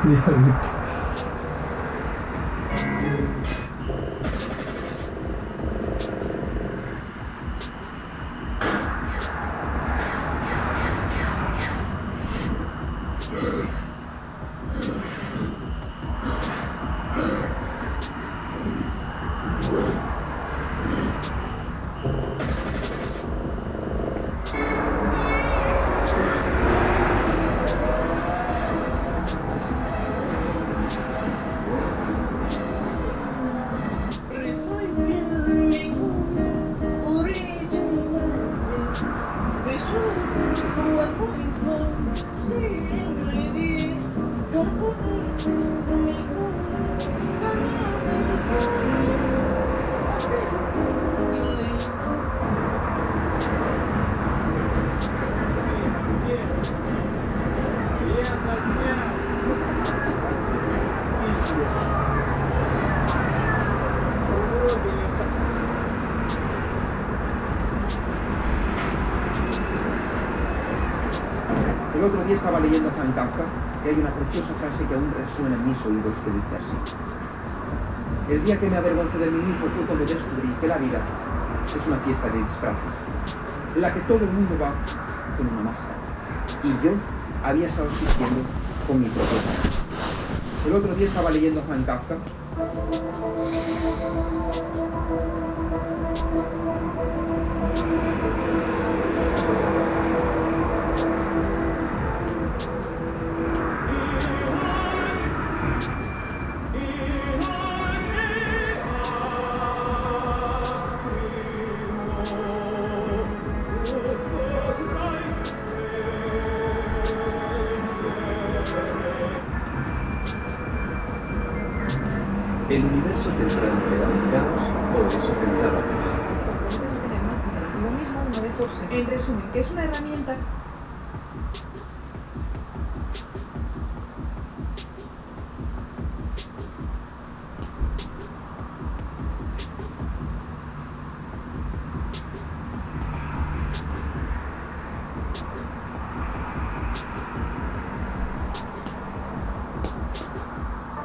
Diablo. El otro día estaba leyendo Franz Kafka y hay una preciosa frase que aún resuena en mis oídos que dice así: el día que me avergoncé de mí mismo fue cuando descubrí que la vida es una fiesta de disfraces, en la que todo el mundo va con una máscara. Y yo había estado asistiendo con mi propio cara. El otro día estaba leyendo Franz Kafka. ¿El universo temprano era un caos o eso pensábamos? Lo mismo una vez por semana. En resumen, que es una herramienta.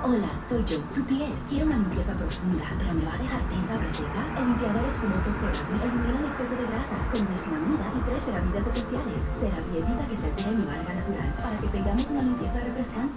Hola, soy yo, tu piel. Quiero una limpieza profunda, pero me va a dejar tensa o reseca. El limpiador espumoso CeraVe elimina el exceso de grasa con niacinamida y 3 ceramidas esenciales. CeraVe evita que se altere mi barba natural para que tengamos una limpieza refrescante.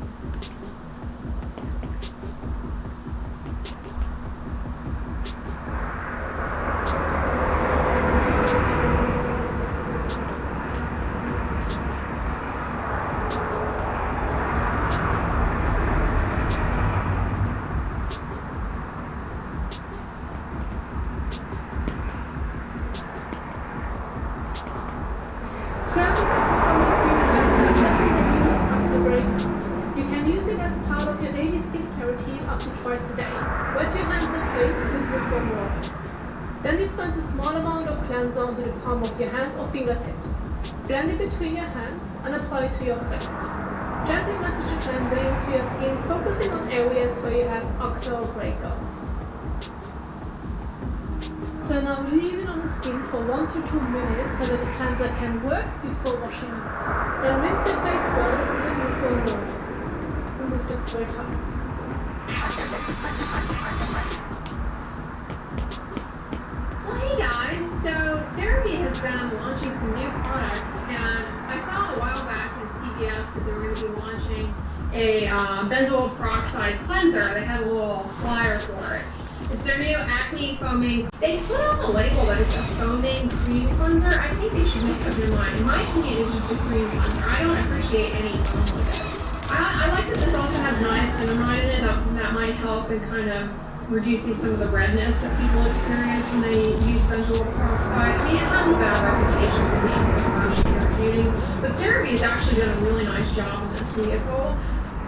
You can use it as part of your daily skincare routine up to twice a day. Wet your hands and face with lukewarm water. Then dispense a small amount of cleanser onto the palm of your hand or fingertips. Blend it between your hands and apply it to your face. Gently massage the cleanser into your skin, focusing on areas where you have ocular breakouts. So now leave it on the skin for 1 to 2 minutes so that the cleanser can work before washing it off. Then rinse your face well with lukewarm water. Remove them 4 times. Well, hey guys, so CeraVe has been launching some new products, and I saw a while back at CVS that they were going to be launching a benzoyl peroxide cleanser. They had a little flyer for it. It's their new acne foaming. They put on the label that it's a foaming cream cleanser. I think they should make up their mind. In my opinion, it's just a cream cleanser. I don't appreciate any foam with it. I like that this also has niacinamide in it. That might help in kind of reducing some of the redness that people experience when they use benzoyl peroxide. I mean, it has a bad reputation for being so harshly irritating, but CeraVe has actually done a really nice job on this vehicle.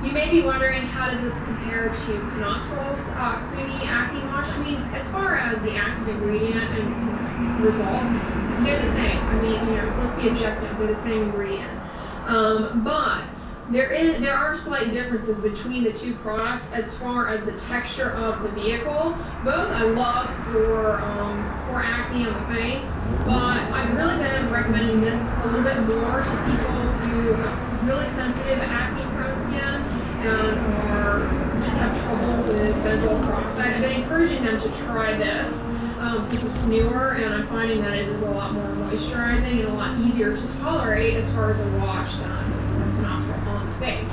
You may be wondering, how does this compare to Panoxyl's creamy acne wash? I mean, as far as the active ingredient and results, they're the same. I mean, let's be objective, they're the same ingredient. But there are slight differences between the two products as far as the texture of the vehicle. Both I love for acne on the face, but I've really been recommending this a little bit more to people who have really sensitive acne prone skin. and or just have trouble with benzoyl peroxide, I've been encouraging them to try this since it's newer, and I'm finding that it is a lot more moisturizing and a lot easier to tolerate as far as a wash than Penoxyl on the face.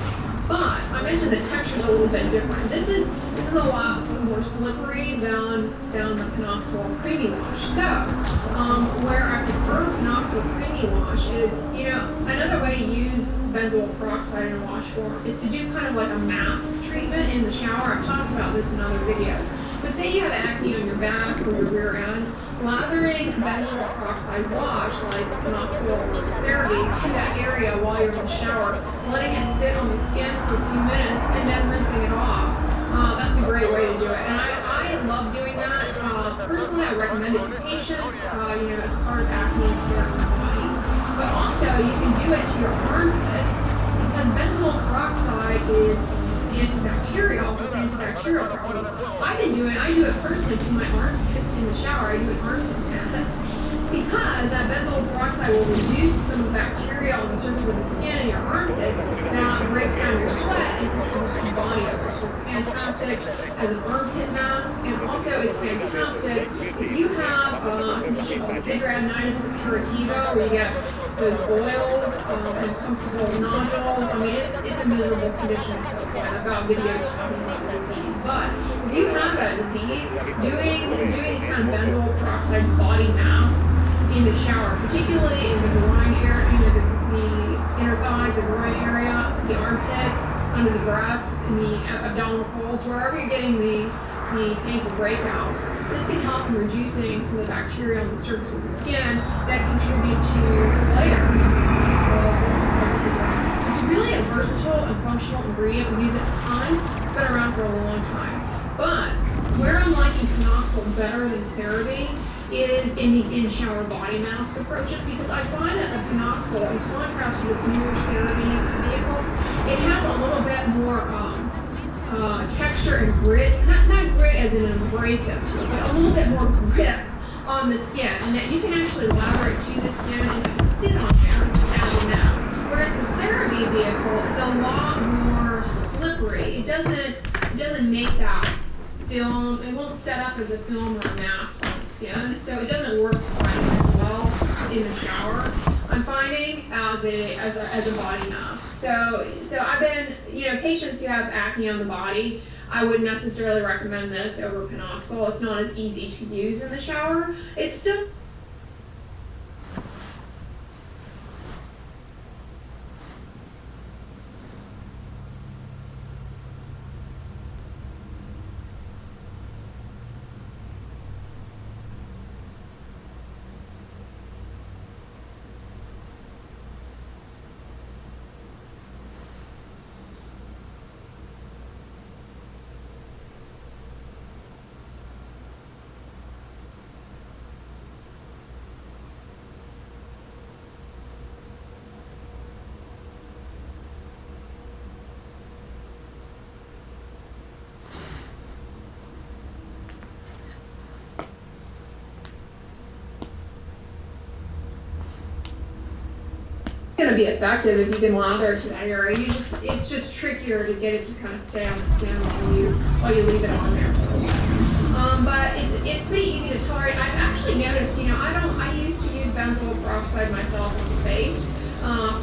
But I mentioned the texture is a little bit different. This is a lot more slippery than the Penoxyl creamy wash. So where I prefer Penoxyl creamy wash is, another way to use benzoyl peroxide in a wash form is to do kind of like a mask treatment in the shower. I've talked about this in other videos. But say you have acne on your back or your rear end, lathering benzoyl peroxide wash like Penoxyl or CeraVe to that area while you're in the shower, letting it sit on the skin for a few minutes and then rinsing it off. That's a great way to do it. And I love doing that. Personally, I recommend it to patients, as part of acne care in the body. But also, you can do it to your armpits because benzoyl peroxide is antibacterial, has antibacterial properties. I do it personally to my armpits in the shower. I do an armpit mask because that benzoyl peroxide will reduce some of the bacteria on the surface of the skin in your armpits that breaks down your sweat and contributes to body odor. So it's fantastic as an armpit mask, and also it's fantastic if you have a condition called hidradenitis suppurativa, where you get those boils and uncomfortable nodules. I mean, it's a miserable condition to cope with. I've got videos talking about the disease. But if you have that disease, doing these kind of benzoyl peroxide body masks in the shower, particularly in the groin area, the inner thighs, the groin area, the armpits, under the breasts, in the abdominal folds, wherever you're getting the painful breakouts. This can help in reducing some of the bacteria on the surface of the skin that contribute to flare. So it's really a versatile and functional ingredient. We use it a ton. It's been around for a long time. But where I'm liking Penoxyl better than CeraVe is in these in-shower body mask approaches, because I find that the Penoxyl, in contrast to this newer CeraVe vehicle, it has a little bit more texture and grit, not grit as in an abrasive, but a little bit more grip on the skin, and that you can actually lather it to the skin and you can sit on there as a mask. Whereas the CeraVe vehicle is a lot more slippery. It doesn't make that film. It won't set up as a film or a mask on the skin, so it doesn't work quite as well in the shower, I'm finding, as a body mask. So I've been, patients who have acne on the body, I wouldn't necessarily recommend this over Penoxyl. It's not as easy to use in the shower. It's still going to be effective if you can lather to that area. It's just trickier to get it to kind of stay on the skin while you leave it on there for a while. But it's pretty easy to tolerate. I've actually noticed, I used to use benzoyl peroxide myself on the face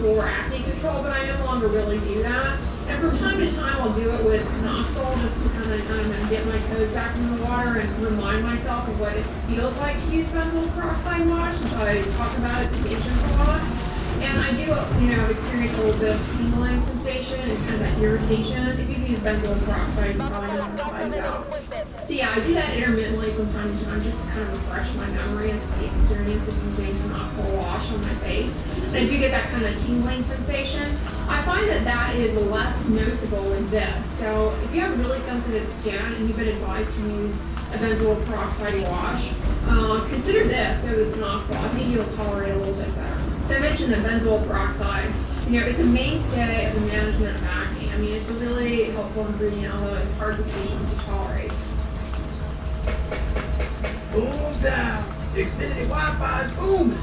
for acne control, but I no longer really do that. And from time to time, I'll do it with Penoxyl just to kind of get my toes back in the water and remind myself of what it feels like to use benzoyl peroxide wash, since I talk about it to patients a lot. And I do, experience a little bit of tingling sensation and kind of that irritation. If you use benzoyl peroxide, you probably know what I'm talking about. So yeah, I do that intermittently from time to time just to kind of refresh my memory as to the experience of using Penoxyl wash on my face. And I do get that kind of tingling sensation. I find that is less noticeable with this. So if you have really sensitive skin and you've been advised to use a benzoyl peroxide wash, consider this over the Penoxyl. I think you'll tolerate it a little bit better. So I mentioned the benzoyl peroxide. It's a mainstay of the management of acne. I mean, it's a really helpful ingredient, although it's hard for patients to tolerate. Boom time. Xfinity Wi-Fi is booming.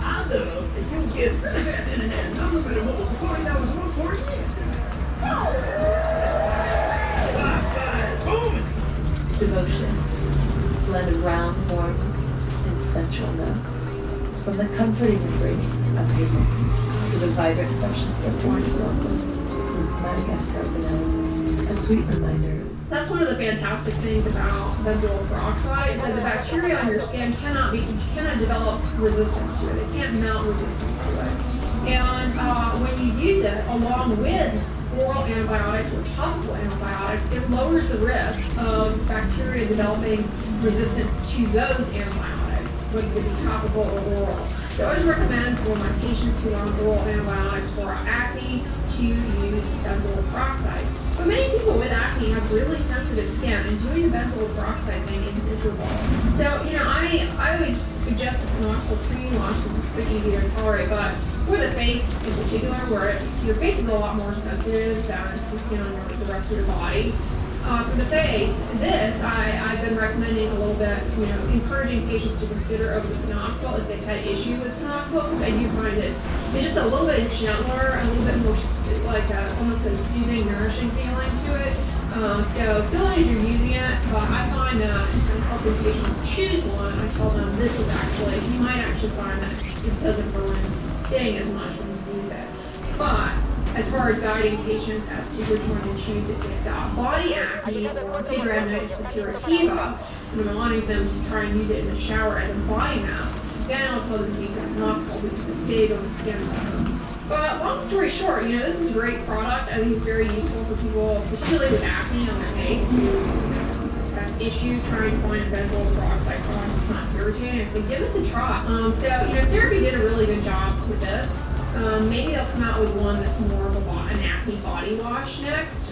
I love if you get the best internet, number for $40 a month for a year. devotion, blend of round, warm, and sensual notes. From the comforting embrace of hazelnuts to the vibrant freshness of orange blossoms from Madagascar vanilla, a sweet reminder. That's one of the fantastic things about benzoyl peroxide is that the bacteria on your skin cannot develop resistance to it. It can't mount resistance to it. And when you use it along with oral antibiotics or topical antibiotics, it lowers the risk of bacteria developing resistance to those antibiotics, whether it be topical or oral. So I always recommend for my patients who are on oral antibiotics for acne to use benzoyl peroxide. But many people with acne have really sensitive skin, and doing the benzoyl peroxide thing is miserable. So, I always suggest a phenoxyl cream wash because it's pretty easy to tolerate, but for the face in particular, where your face is a lot more sensitive than the skin on the rest of your body. For the face, I've been recommending a little bit, encouraging patients to consider over the phenoxyl if they've had issue with phenoxyl, because I do find it's just a little bit gentler, a little bit more like almost a soothing, nourishing feeling to it. So long as you're using it, I find that in helping patients choose one, I tell them you might actually find that this doesn't burn and sting as much when you use it. But as far as guiding patients as to which one to choose, if they've got body acne or hidradenitis suppurativa, and I'm wanting them to try and use it in the shower as a body mask, then I'll tell them to use phenoxyl because it stays on the skin better. But long story short, this is a great product. I think it's very useful for people, particularly with acne on their face, who have issue trying to find a benzoyl peroxide product that's not irritating. So give this a try. CeraVe did a really good job with this. Maybe they'll come out with one that's more of an acne body wash next.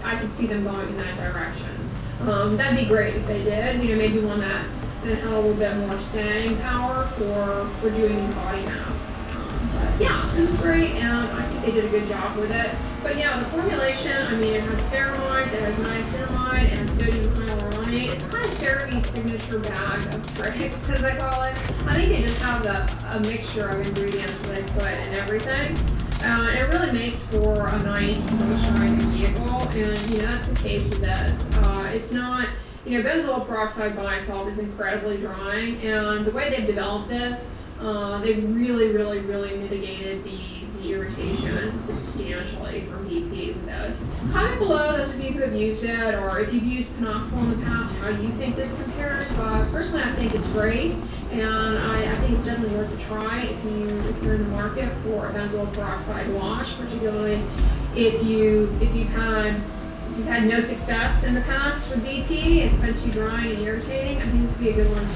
I could see them going in that direction. That'd be great if they did. Maybe one that had a little bit more staying power for doing these body masks. But yeah, it was great, and I think they did a good job with it. But yeah, the formulation, it has ceramides, it has niacinamide, and sodium hyaluronate. It's kind of CeraVe's signature bag of tricks, as I call it. I think they just have a mixture of ingredients that they put in everything. And it really makes for a nice moisturizing vehicle, and that's the case with this. It's not, benzoyl peroxide by itself is incredibly drying, and the way they've developed this, they've really, really, really mitigated the irritation substantially from BP with this. Comment below those of you who have used it, or if you've used phenoxyl in the past, how you think this compares. Personally, I think it's great, and I think it's definitely worth a try if you're in the market for a benzoyl peroxide wash, particularly if you've had no success in the past with BP, it's been too drying and irritating. I think this would be a good one to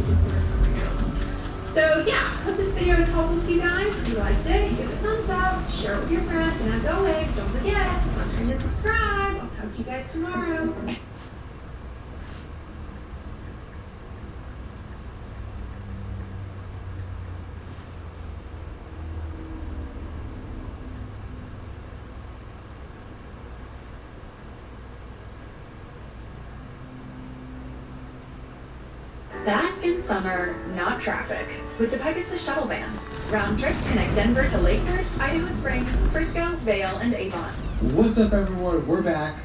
consider coming out. So yeah, I hope this video was helpful to you guys. If you liked it, give it a thumbs up, share it with your friends, and as always, don't forget, to subscribe. I'll talk to you guys tomorrow. Bask in summer, not traffic, with the Pegasus shuttle van. Round trips connect Denver to Lakeford, Idaho Springs, Frisco, Vail, and Avon. What's up, everyone? We're back.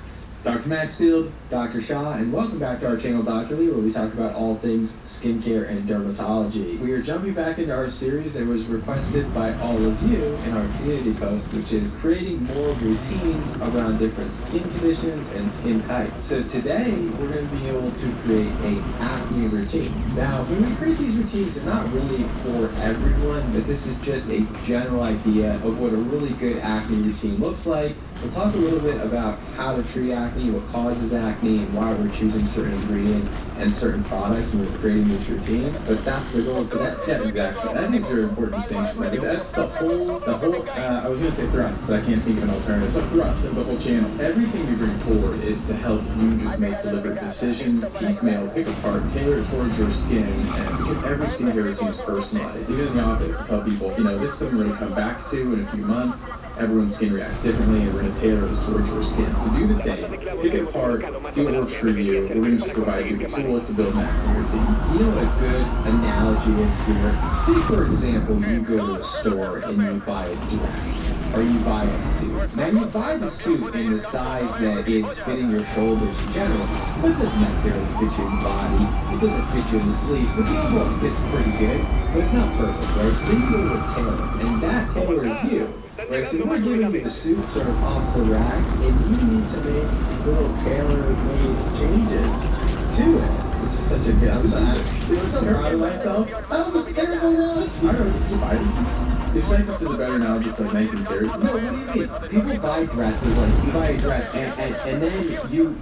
Dr. Maxfield, Dr. Shaw, and welcome back to our channel, Dr. Lee, where we talk about all things skincare and dermatology. We are jumping back into our series that was requested by all of you in our community post, which is creating more routines around different skin conditions and skin types. So today, we're going to be able to create an acne routine. Now, when we create these routines, they're not really for everyone, but this is just a general idea of what a really good acne routine looks like. We'll talk a little bit about how to treat acne, what causes acne, and why we're choosing certain ingredients and certain products when we're creating these routines. But that's the goal today. Yeah, exactly. I think they're an important distinction. Like that's the whole. I was going to say thrust, but I can't think of an alternative. So thrust of the whole channel. Everything we bring forward is to help you just make deliberate decisions, piecemeal, pick apart, tailor it towards your skin, and because every skincare routine is personalized. Even in the office, I tell people, this is something we're going to come back to in a few months. Everyone's skin reacts differently, and we're going to tailor this towards your skin. So do the same. Pick it apart, see what works for you. We're going to just provide you the tools to build an acne routine. You know what a good analogy is here? Say, for example, you go to the store and you buy a dress. or you buy a suit. Now you buy the suit in the size that is fitting your shoulders in general, but it doesn't necessarily fit your body. It doesn't fit you in the sleeves, but the overall fit's pretty good, but it's not perfect, right? So then you go to a tailor, and that tailor is you. Right, so we're giving you the suit sort of off the rack, and you need to make little tailor-made changes to it. This is such a good. I'm so proud of myself. That was a terrible launch. I don't know, did you buy this? It's like this is a better analogy for like 1930. No, what do you mean? People buy dresses, like you buy a dress and then you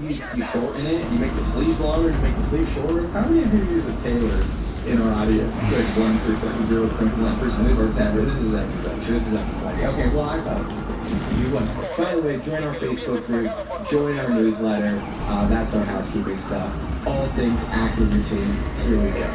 shorten it, you make the sleeves longer, you make the sleeves shorter. How many of you use a tailor in our audience? Like 1%, 0.1%. This is everybody. Okay, well I thought you would. By the way, join our Facebook group, join our newsletter. That's our housekeeping stuff. All things acne routine. Here we go.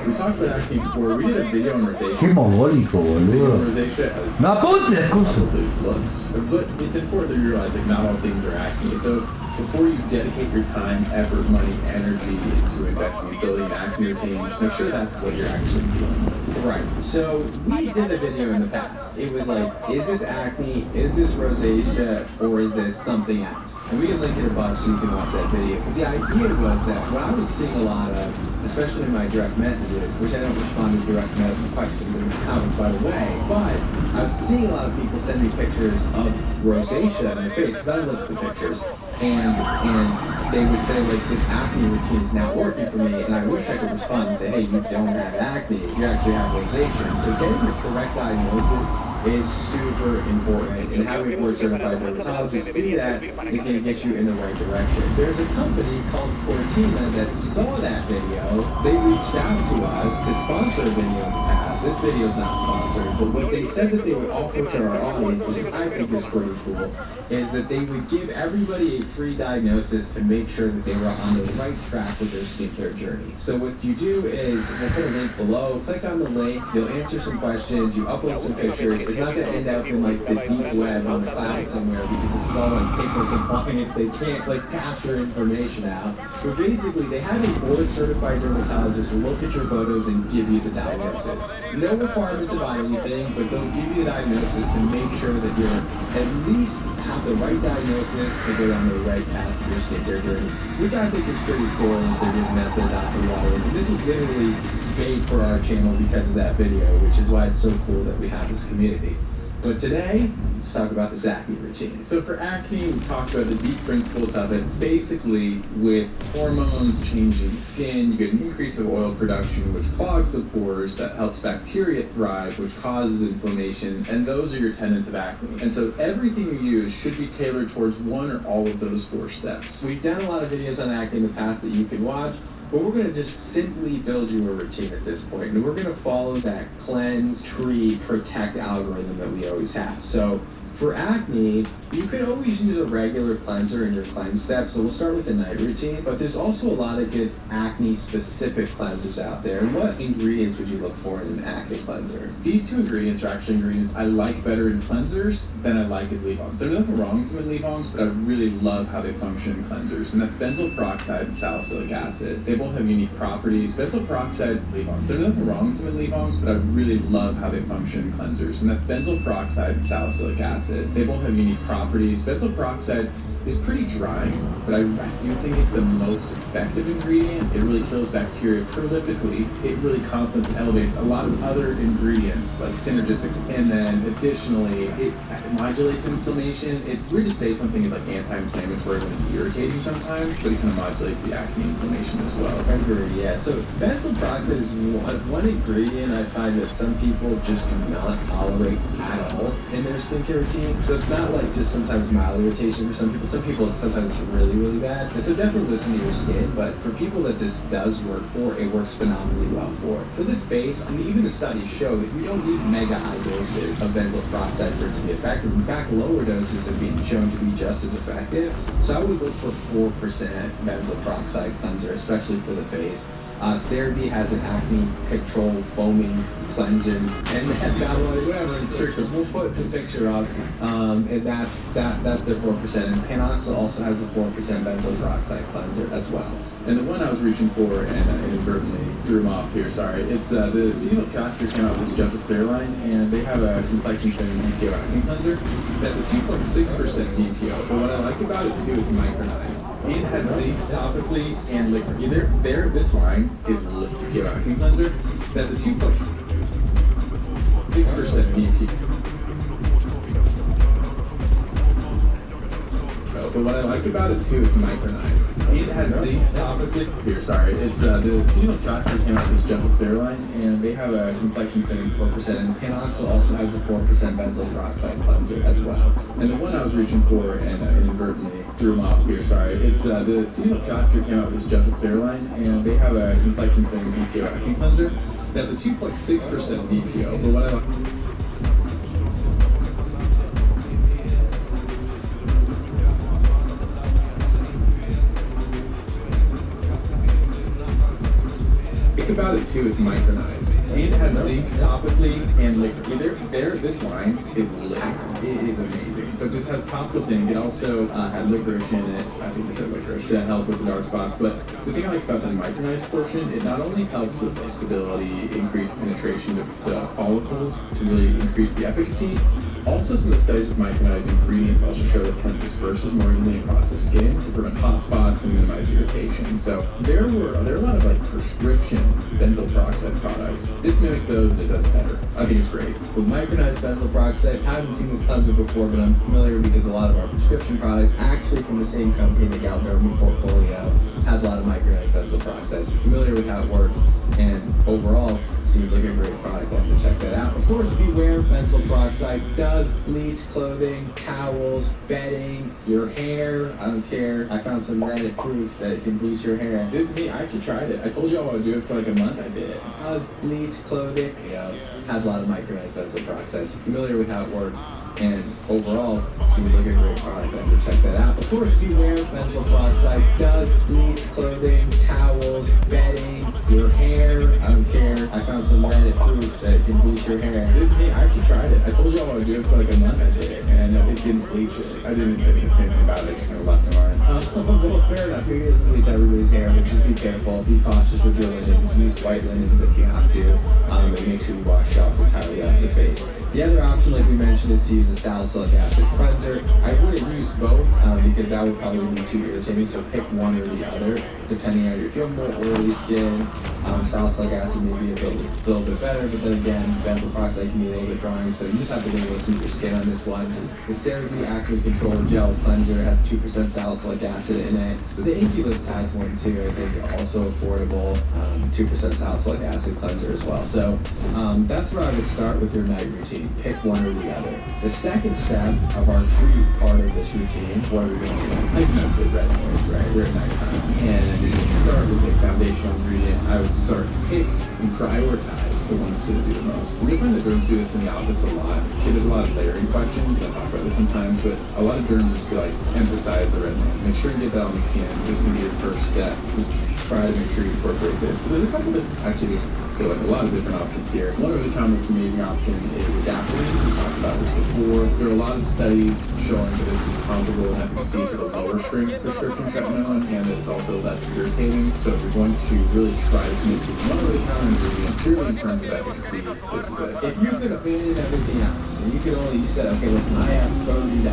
We talked about acne before. We did a video on rosacea. Qué mogólico, boludo. Rosacea as No apuntes, coso. looks, but it's important that you realize like not all things are acne. So before you dedicate your time, effort, money, energy to invest in building an acne routine, just make sure that's what you're actually doing. Right. So we did a video in the past. It was like, is this acne, is this rosacea, or is this something else? And we can link it above so you can watch that video. But the idea was that what I was seeing a lot of, especially in my direct messages, which I don't respond to direct medical questions in the comments, by the way, but I was seeing a lot of people send me pictures of rosacea in their face, because I looked at the pictures, and they would say, like, this acne routine is not working for me, and I wish I could respond and say, hey, you don't have acne, you actually have rosacea. So getting the correct diagnosis is super important, and having a board-certified dermatologist do that is going to get you in the right direction. There's a company called Cortina that saw that video. They reached out to us to sponsor a video in the past. This video is not sponsored, but what they said that they would offer to our audience, which I think is pretty cool, is that they would give everybody a free diagnosis to make sure that they were on the right track with their skincare journey. So what you do is, we'll put a link below, click on the link, you'll answer some questions, you upload some pictures. It's not going to end up in like the deep web on the cloud somewhere because this is all like paper compliant. They can't like pass your information out. But basically, they have a board-certified dermatologist look at your photos and give you the diagnosis. No requirement to buy anything, but they'll give you the diagnosis to make sure that you're at least have the right diagnosis to go on the right path for your skincare journey, which I think is pretty cool if they're giving that to Dr. Wallace. And this was literally made for our channel because of that video, which is why it's so cool that we have this community. But today, let's talk about this acne routine. So for acne, we talked about the deep principles of it. Basically, with hormones changing skin, you get an increase of oil production, which clogs the pores, that helps bacteria thrive, which causes inflammation, and those are your tenets of acne. And so everything you use should be tailored towards one or all of those 4 steps. We've done a lot of videos on acne in the past that you can watch. But we're going to just simply build you a routine at this point, and we're going to follow that cleanse, treat, protect algorithm that we always have. So for acne, you could always use a regular cleanser in your cleanse step, so we'll start with the night routine, but there's also a lot of good acne-specific cleansers out there. And what ingredients would you look for in an acne cleanser? These 2 ingredients are actually ingredients I like better in cleansers than I like as leave balms. There's nothing wrong with leave balms, but I really love how they function in cleansers, and that's benzoyl peroxide and salicylic acid. They both have unique properties. Benzoyl peroxide, leave balms. There's nothing wrong with leave balms, but I really love how they function in cleansers, and that's benzoyl peroxide and salicylic acid. They both have unique properties. Benzoyl peroxide is pretty drying, but I do think it's the most effective ingredient. It really kills bacteria prolifically. It really complements and elevates a lot of other ingredients, like synergistic. And then additionally, it modulates inflammation. It's weird to say something is like anti-inflammatory when it's irritating sometimes, but it kind of modulates the acne inflammation as well. I agree, yeah. So benzoyl peroxide is one ingredient I find that some people just cannot tolerate at all in their skincare routine. So it's not like just sometimes mild irritation for some people. Some people sometimes it's really, really bad. And so definitely listen to your skin, but for people that this does work for, it works phenomenally well for. For the face, I mean, even the studies show that you don't need mega high doses of benzoyl peroxide for it to be effective. In fact, lower doses have been shown to be just as effective. So I would look for 4% benzoyl peroxide cleanser, especially for the face. CeraVe has an acne control foaming cleanser, and that's not whatever it's tricky. We'll put the picture up, and that's their 4%. And Panoxyl also has a 4% benzoyl peroxide cleanser as well. And the one I was reaching for, and I inadvertently threw them off here, sorry. It's the Sealant Factor came out with this Gentle Clear line, and they have a complexion thinning BPO acne cleanser that's a 2.6% BPO. But what I like about it too is micronized. It has zinc topically and liquid. This line is BPO acne cleanser that's a 2.6% BPO. But what I like about it too is micronized. It has zinc topically. Here, sorry. It's the Sealant Factor came out with this Gentle Clear line, and they have a complexion thinning 4%. And Panoxyl also has a 4% benzoyl peroxide cleanser as well. And the one I was reaching for, and I inadvertently threw them off here, sorry. It's the Sealant Factor came out with this Gentle Clear line, and they have a complexion thinning BPO acne cleanser that's a 2.6% BPO. But what I like. About it too is micronized. It has zinc topically and liquid. This line is lit. It is amazing. But this has topical zinc. It also had licorice in it. I think it said licorice to help with the dark spots. But the thing I like about the micronized portion, it not only helps with stability, increased penetration of the follicles, to really increase the efficacy. Also, some of the studies with micronized ingredients also show that it disperses more evenly across the skin to prevent hot spots and minimize irritation. So there are a lot of prescription benzoyl peroxide products. This mimics those and it does it better. I think it's great. With micronized benzoyl peroxide, I haven't seen this cleanser before, but I'm familiar because a lot of our prescription products, actually from the same company, the Galderma portfolio, has a lot of micronized benzoyl peroxide. So familiar with how it works, and overall, seems like a great product. I'll have to check that out. Of course, beware, benzoyl peroxide does bleach clothing, towels, bedding, your hair. I don't care. I found some Reddit proof that it can bleach your hair. Didn't me? I actually tried it. I told you I would do it for like a month. I did it. Does bleach clothing. Has a lot of micronized benzoyl peroxide. So familiar with how it works, and overall, seems like a great product. I'll have to check that out. Of course, beware, benzoyl peroxide does bleach clothing, towels, bedding, your hair. I don't care. I found some Reddit proof that it can bleach your hair. Didn't me? I actually tried it. I told you I would do it for like a month. I did it, and it didn't bleach it. I didn't say anything about it. I just kind of left it on. Well, fair enough. Maybe it doesn't bleach everybody's hair, but just be careful. Be cautious with your linens. Use white linens if you have to, and make sure you wash off entirely off your face. The other option, like we mentioned, is to use a salicylic acid cleanser. I wouldn't use both because that would probably be too irritating, so pick one or the other, depending on if you have more oily skin. Salicylic acid may be a little bit better, but then again, benzoyl peroxide can be a little bit drying, so you just have to really listen to your skin on this one. The CeraVe Acne Control Gel Cleanser has 2% salicylic acid in it. The Incubus has one too, I think, also affordable, 2% salicylic acid cleanser as well. So that's where I would start with your night routine. Pick one or the other. The second step of our treat part of this routine, what are we going to do? I can say red noise, right? We're at nighttime. And we can start with a foundational ingredient. I would start pick and prioritize the one that's going to do the most. We find that derms do this in the office a lot. There's a lot of layering questions. I talk about this sometimes, but a lot of derms just emphasize the red noise. Make sure you get that on the skin. This can be your first step. Just try to make sure you incorporate this. So there's a couple of, actually, feel like a lot of different options here. One really common, amazing option is adaptogens. We talked about this before. There are a lot of studies showing that this is comparable in efficacy to the lower strength prescription tretinoin, and that it's also less irritating. So if you're going to really try to commit to one really common ingredient, purely in terms of efficacy, this is it. If you could abandon everything else, and you said, okay, listen, I have $30.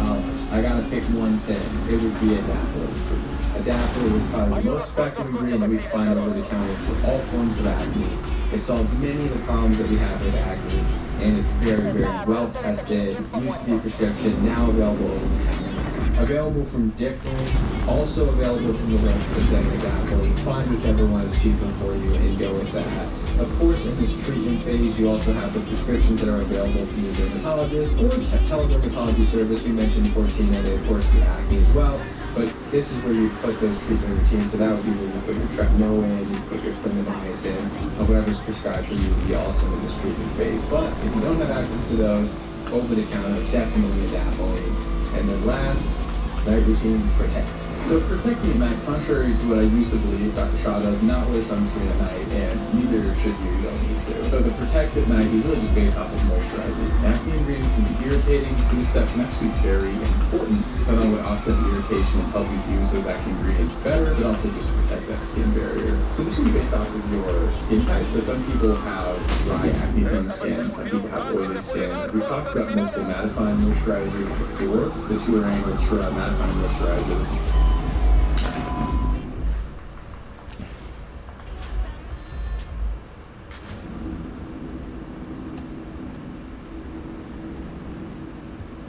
I gotta pick one thing. It would be adaptogene. Adaptogene is probably the most effective ingredient that we find over the counter for all forms of acne. It solves many of the problems that we have with acne, and it's very, very well tested. It used to be a prescription, now available over the counter. Available from Different, also available from the Roche Adaptogene. Find whichever one is cheaper for you and go with that. Of course, in this treatment phase, you also have the prescriptions that are available from your dermatologist or a teledermatology service. We mentioned 14, and of course the acne as well. But this is where you put those treatment routines. So that would be where you put your tretinoin, you put your clindamycin, or whatever's prescribed for you would be also in this treatment phase. But if you don't have access to those, over the counter, definitely adaptogene. And then last, night routine, protect. So protecting at night, contrary to what I used to believe, Dr. Shaw does not wear sunscreen at night, and neither should you. You don't need to. So the protect at night is really just based off of moisturizing. Acne ingredients can be irritating, so this step can actually be very important. Not only offset the irritation and help you use those acne ingredients better, but also just protect that skin barrier. So this can be based off of your skin type. So some people have dry acne-prone skin, some people have oily skin. We've talked about multiple mattifying moisturizers before. The Tularane Ultra mattifying moisturizers.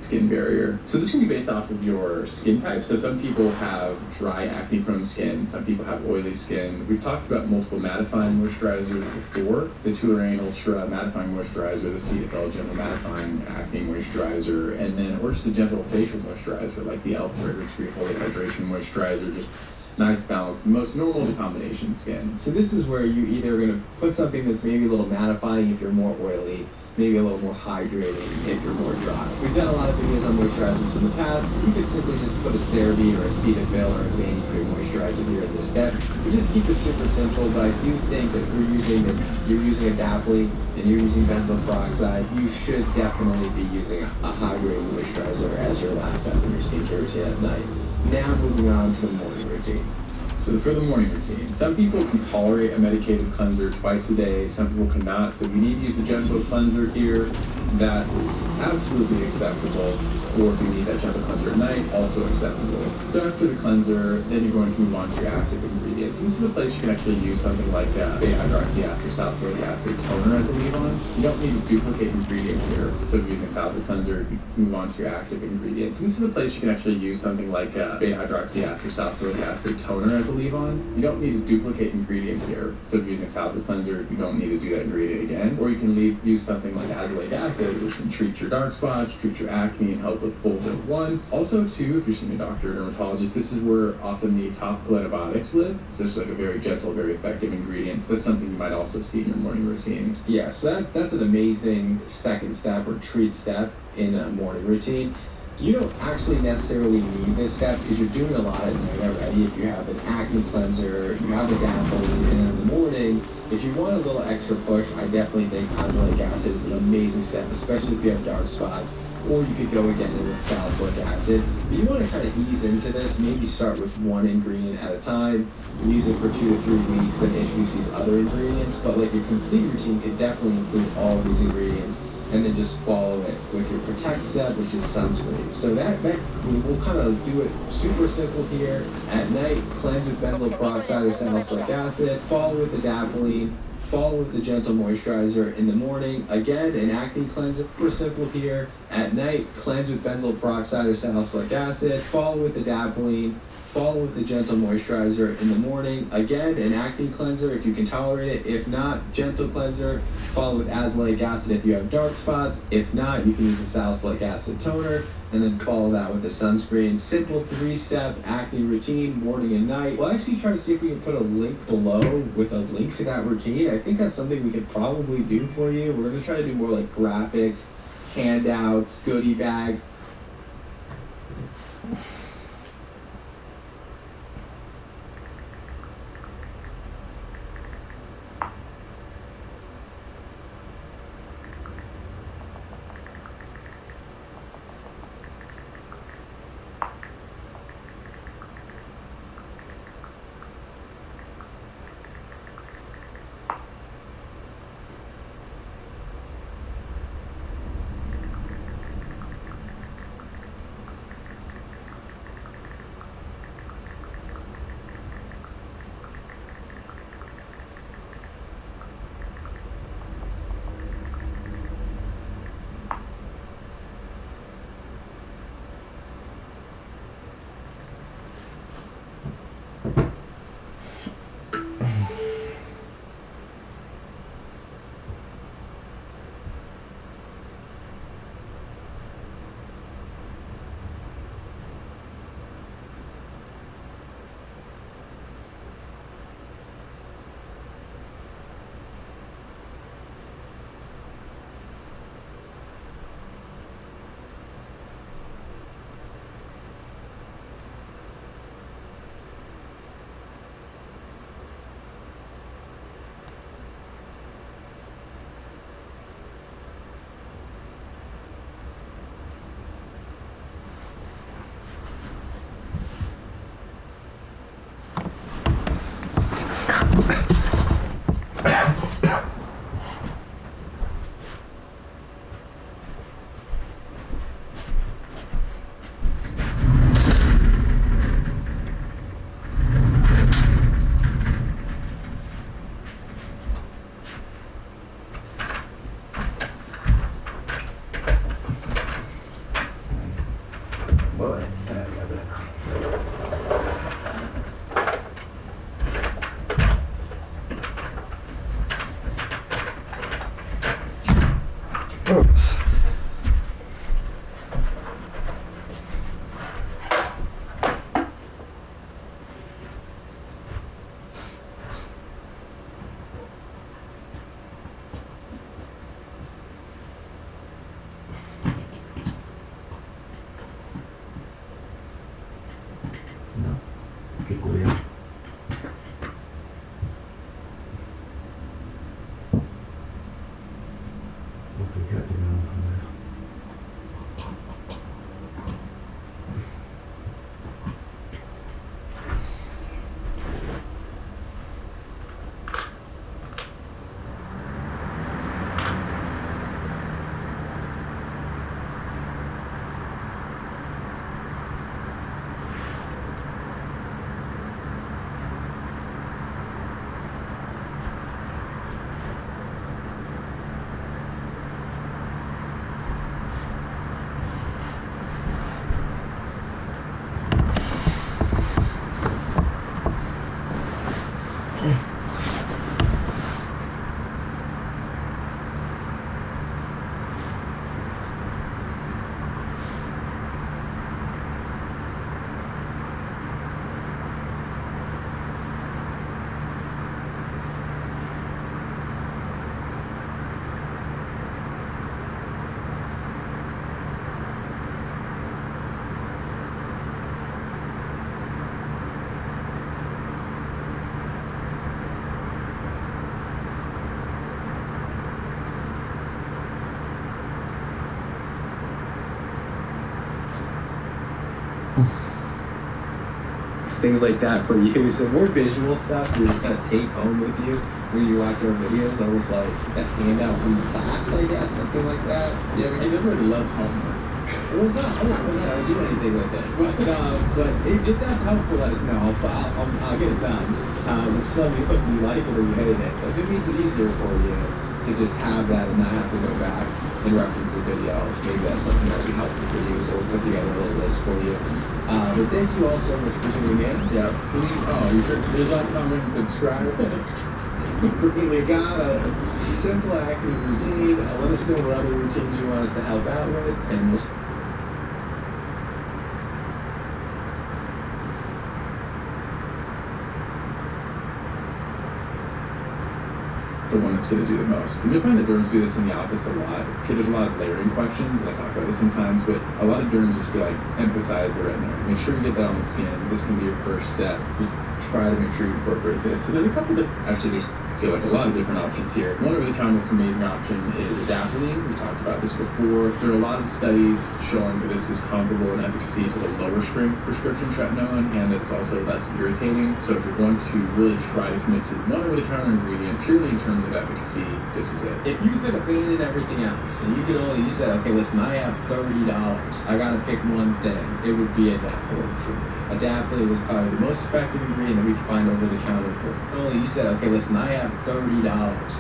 Skin barrier. So this can be based off of your skin type. So some people have dry acne-prone skin, some people have oily skin. We've talked about multiple mattifying moisturizers before. The Tularane Ultra mattifying moisturizer, the Cetaphil Gentle mattifying acne moisturizer, and then or just a gentle facial moisturizer like the e.l.f. fragrance-free holy hydration moisturizer. Just nice balance, the most normal to combination skin. So this is where you either are going to put something that's maybe a little mattifying if you're more oily, maybe a little more hydrating if you're more dry. We've done a lot of videos on moisturizers in the past. You could simply just put a CeraVe or a Cetaphil or a Vanity Cream moisturizer here in this step. We just keep it super simple, but I do think that if you're using a Adapalene and you're using benzoyl peroxide, you should definitely be using a hydrating moisturizer as your last step in your skincare routine at night. Now moving on to the morning routine. So for the morning routine, some people can tolerate a medicated cleanser twice a day, some people cannot. So if you need to use a gentle cleanser here, that is absolutely acceptable. Or if you need that gentle cleanser at night, also acceptable. So after the cleanser, then you're going to move on to your active ingredients. And this is a place you can actually use something like beta-hydroxyacid or salicylic acid toner as a leave-on. You don't need to duplicate ingredients here. So if you're using a salicylic cleanser, you move on to your active ingredients. And this is a place you can actually use something like beta-hydroxyacid or salicylic acid toner as a leave-on. You don't need to duplicate ingredients here. So if you're using a salicylic cleanser, you don't need to do that ingredient again. Or you can use something like azelaic acid, which can treat your dark spots, treat your acne, and help with both at once. Also, too, if you're seeing a doctor or dermatologist, this is where often the topical antibiotics live. It's just like a very gentle, very effective ingredient. So that's something you might also see in your morning routine. Yeah, so that's an amazing second step or treat step in a morning routine. You don't actually necessarily need this step because you're doing a lot at night already. If you have an acne cleanser, you have the Adapalene, and in the morning, if you want a little extra push, I definitely think azelaic acid is an amazing step, especially if you have dark spots. Or you could go again with salicylic acid. But you want to kind of ease into this. Maybe start with one ingredient at a time, use it for 2 to 3 weeks, then introduce these other ingredients. But like your complete routine could definitely include all of these ingredients, and then just follow it with your protect step, which is sunscreen. So that we'll kind of do it super simple here. At night, cleanse with benzoyl peroxide or salicylic acid, follow with the Adapalene, follow with the gentle moisturizer. In the morning, again, an acne cleanser, super simple here. At night, cleanse with benzoyl peroxide or salicylic acid, follow with the Adapalene, follow with the gentle moisturizer. In the morning, again, an acne cleanser if you can tolerate it. If not, gentle cleanser, follow with azelaic acid if you have dark spots. If not, you can use a salicylic acid toner, and then follow that with a sunscreen. Simple 3-step acne routine, morning and night. We'll actually try to see if we can put a link below with a link to that routine. I think that's something we could probably do for you. We're gonna try to do more like graphics, handouts, goodie bags. Oops. No, qué curioso. Fíjate, vamos a ver. Things like that for you. So more visual stuff you kind of take home with you when you watch our videos, almost like a handout from the class, I guess, something like that. Yeah, because everybody loves homework. Well, it's not homework. I don't do anything with it. But if that's helpful, let us know. I'll get it done. Just let me know if you like it or you hate it. If it makes it easier for you to just have that and not have to go back and reference the video, maybe that's something that would be helpful for you. So we'll put together a little list for you. But thank you all so much for tuning in. Yeah, please, you should like, comment, and subscribe. We got a simple active routine. Let us know what other routines you want us to help out with, and we'll the one that's going to do the most. And you'll find that derms do this in the office a lot. Okay, there's a lot of layering questions, and I talk about this sometimes, but a lot of derms just to emphasize the retina. Make sure you get that on the skin. This can be your first step. Just try to make sure you incorporate this. So there's a couple of, actually there's I feel like a lot of different options here. One over the counter that's an amazing option is adapalene. We talked about this before. There are a lot of studies showing that this is comparable in efficacy to the lower strength prescription tretinoin, and it's also less irritating. So if you're going to really try to commit to one over the counter ingredient purely in terms of efficacy, this is it. If you could abandon everything else and you said, okay, listen, I have $30, I gotta pick one thing, it would be adapalene for me. Adapalene was probably the most effective ingredient that we could find over the counter for. Only you said, okay, listen, I have $30,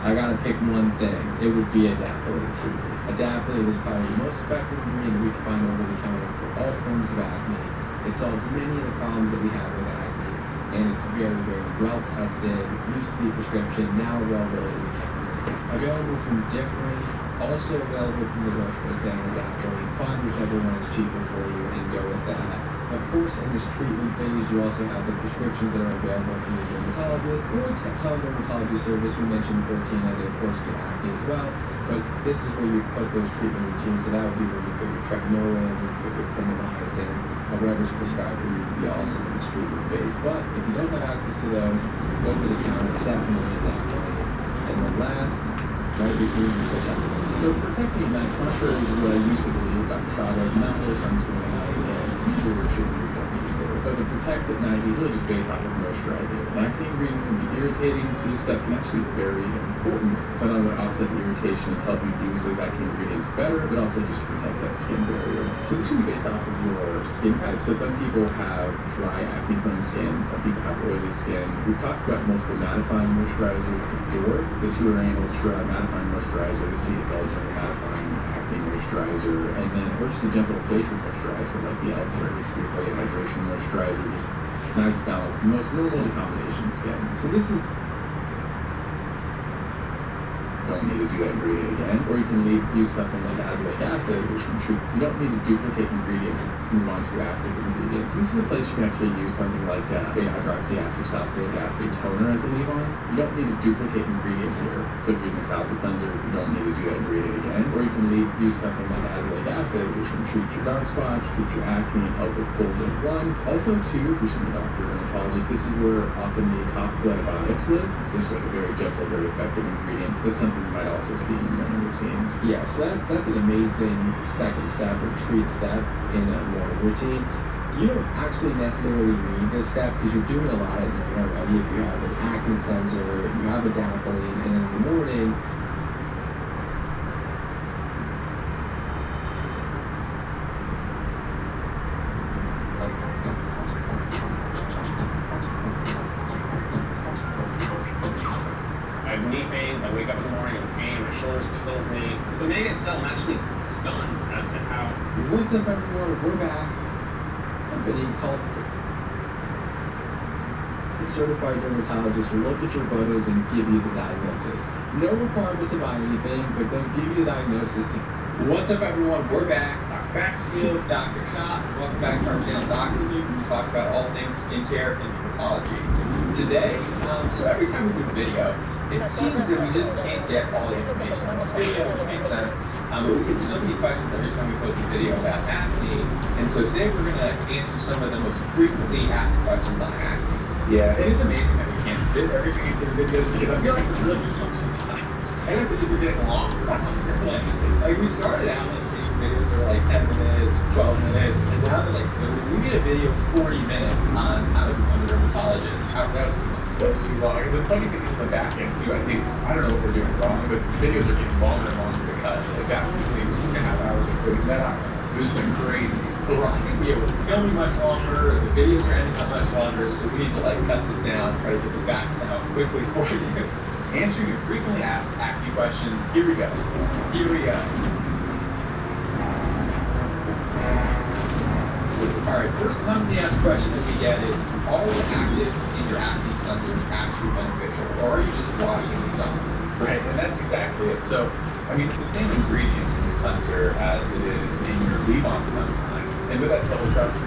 I gotta pick one thing, it would be adapalene for me. Adapalene was probably the most effective ingredient that we could find over the counter for all forms of acne. It solves many of the problems that we have with acne, and it's very, very well tested. Used to be prescription, now available over the counter. Available from different, also available from the grocery setting adapalene. Find whichever one is cheaper for you and go with that. Of course, in this treatment phase, you also have the prescriptions that are available from the dermatologist or teledermatology service. We mentioned protein and of course the acne as well. But this is where you put those treatment routines. So that would be where you put your tretinoin, you put your clindamycin, or whatever's prescribed for you would be awesome in this treatment phase. But if you don't have access to those, go to the counter, definitely adapalene. And the last, right, is using protecting. So protecting at night, contrary to what I used to believe, Dr. Shaw does not wear sunscreen at night. Usually we're shooting, you don't use it. But the protect at night is really just based off of moisturizing. An acne ingredient can be irritating, so this step can actually be very important to not only offset the irritation and help you use those acne ingredients better, but also just protect that skin barrier. So this can be based off of your skin type. So some people have dry acne-prone skin, some people have oily skin. We've talked about multiple mattifying moisturizers before. The Tularane Ultra mattifying moisturizer, the Sea Belgium mattifying acne moisturizer, and then or just a gentle facial moisturizer like the Elfra, which we call a hydration moisturizer, just nice balance, the most normal combination skin. So this is don't need to do that ingredient again. Or you can use something like azelaic acid, which can treat, you don't need to duplicate ingredients, move on to active ingredients. This is a place you can actually use something like beta-hydroxyacid, salicylic acid toner as a leave-on. You don't need to duplicate ingredients here. So if you're using Salsa Cleanser, you don't need to do that ingredient again. Or you can use something like azelaic acid, which can treat your dark spots, treat your acne, help with cold and lungs. Also, too, if you're seeing a doctor or dermatologist, this is where often the topical antibiotics live. It's just like a very gentle, very effective ingredient. That's something you might also see in your morning routine. Yeah, so that's an amazing second step or treat step in a morning routine. You don't actually necessarily need this step because you're doing a lot at night already. If you have an acne cleanser, you have a adapalene, and in the morning, I have knee pains, I wake up in the morning in pain, my shoulders kills me. With Omega XL, I'm actually stunned as to how... What's up, everyone? We're back. Company called a certified dermatologist will look at your photos and give you the diagnosis. No requirement to buy anything, but they'll give you the diagnosis. What's up, everyone? We're back. Dr. Maxfield, Dr. Shah. Welcome back to our channel, Dr. Luke. We talk about all things skincare and dermatology. Today, so every time we do a video, it seems that we just can't get all the information on this video, which makes sense. But we get so many questions every time we post a video about acne. And so today we're going to answer some of the most frequently asked questions on acne. Yeah, it is amazing that we can't fit everything into the videos because I feel like we're really long sometimes. And I feel like we're getting longer. Like we started out like these videos were like 10 minutes, 12 minutes, and now they're like, we made a video 40 minutes on how to become a dermatologist. How that was too long. That's too long. And the funny thing is the back end too, I think, I don't know what we're doing wrong, but videos are getting longer and longer to cut. Like that was like 2.5 hours of putting that out. This has been crazy. But I think we were filming much longer, the videos are ending up much longer, so we need to like cut this down, try to get the facts down quickly for you. Answering your frequently asked acne questions. Here we go. Here we go. Alright, first commonly asked question that we get is, are the active in your acne cleansers actually beneficial, or are you just washing these off? Right, and that's exactly it. So, I mean, it's the same ingredient in your cleanser as it is in your leave-on sometimes. And with that double crust,